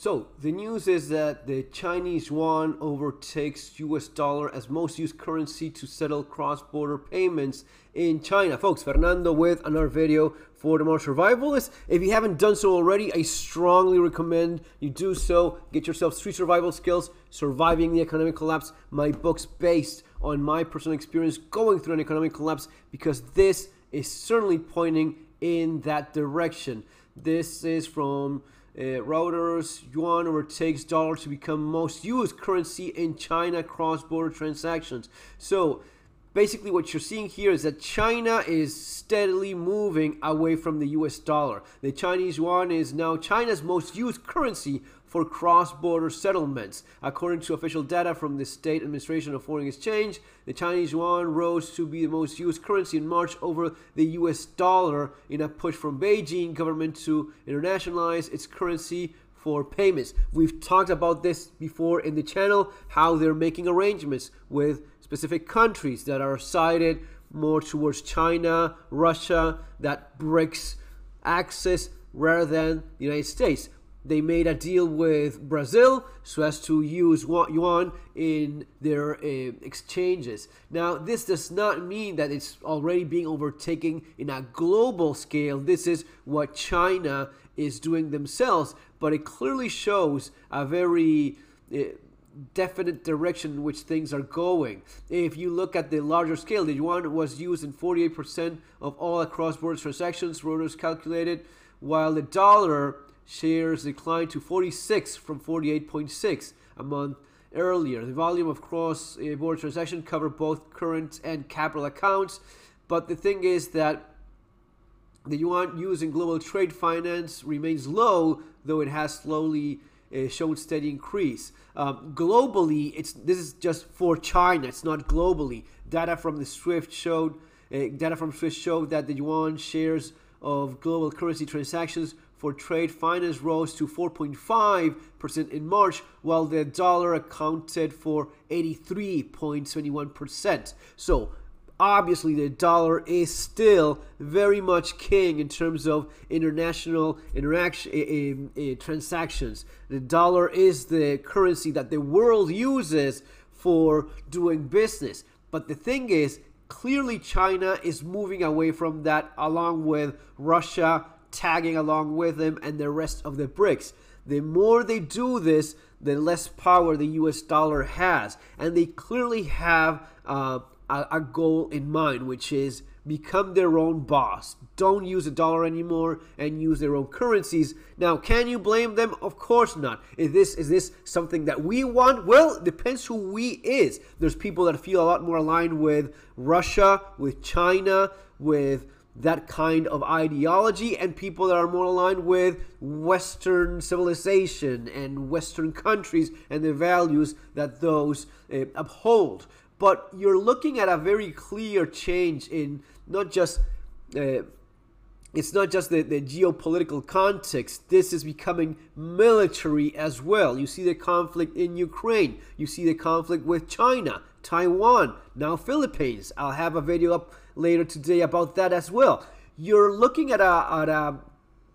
So the news is that the Chinese yuan overtakes US dollar as most used currency to settle cross-border payments in China. Folks, Fernando with another video for the Modern Survivalists. If you haven't done so already, I strongly recommend you do so. Get yourself street survival skills, surviving the economic collapse, my books based on my personal experience going through an economic collapse, because this is certainly pointing in that direction. This is from Reuters. Yuan overtakes dollar to become most used currency in China cross-border transactions. So basically what you're seeing here is that China is steadily moving away from the US dollar. The Chinese yuan is now China's most used currency for cross-border settlements. According to official data from the State Administration of Foreign Exchange, the Chinese yuan rose to be the most used currency in March over the US dollar in a push from Beijing government to internationalize its currency for payments. We've talked about this before in the channel, how they're making arrangements with specific countries that are sided more towards China, Russia, that BRICS axis rather than the United States. They made a deal with Brazil so as to use yuan in their exchanges. Now, this does not mean that it's already being overtaken in a global scale. This is what China is doing themselves, but it clearly shows a very definite direction in which things are going. If you look at the larger scale, the yuan was used in 48% of all cross-border transactions, Reuters calculated, while the dollar shares declined to 46 from 48.6 a month earlier. The volume of cross-border transactions covered both current and capital accounts, but the thing is that the yuan used in global trade finance remains low, though it has slowly shown steady increase. Globally, this is just for China. It's not globally. Data from Swift showed that the yuan shares of global currency transactions for trade finance rose to 4.5% in March, while the dollar accounted for 83.21%. So obviously, the dollar is still very much king in terms of international transactions. The dollar is the currency that the world uses for doing business. But the thing is, clearly China is moving away from that, along with Russia tagging along with them and the rest of the BRICS. The more they do this, the less power the US dollar has. And they clearly have a goal in mind, which is become their own boss. Don't use the dollar anymore and use their own currencies. Now, can you blame them? Of course not. Is this something that we want? Well, it depends who we is. There's people that feel a lot more aligned with Russia, with China, with that kind of ideology, and people that are more aligned with Western civilization and Western countries and the values that those uphold. But you're looking at a very clear change in not just it's not just the geopolitical context. This is becoming military as well. You see the conflict in Ukraine. You see the conflict with China, Taiwan, now Philippines. I'll have a video up later today about that as well. You're looking at a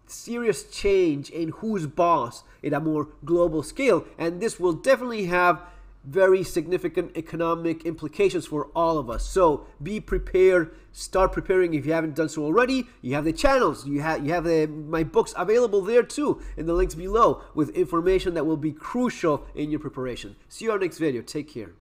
serious change in who's boss in a more global scale, and this will definitely have very significant economic implications for all of us. So be prepared. Start preparing if you haven't done so already. You have the channels. You have my books available there too in the links below with information that will be crucial in your preparation. See you on our next video. Take care.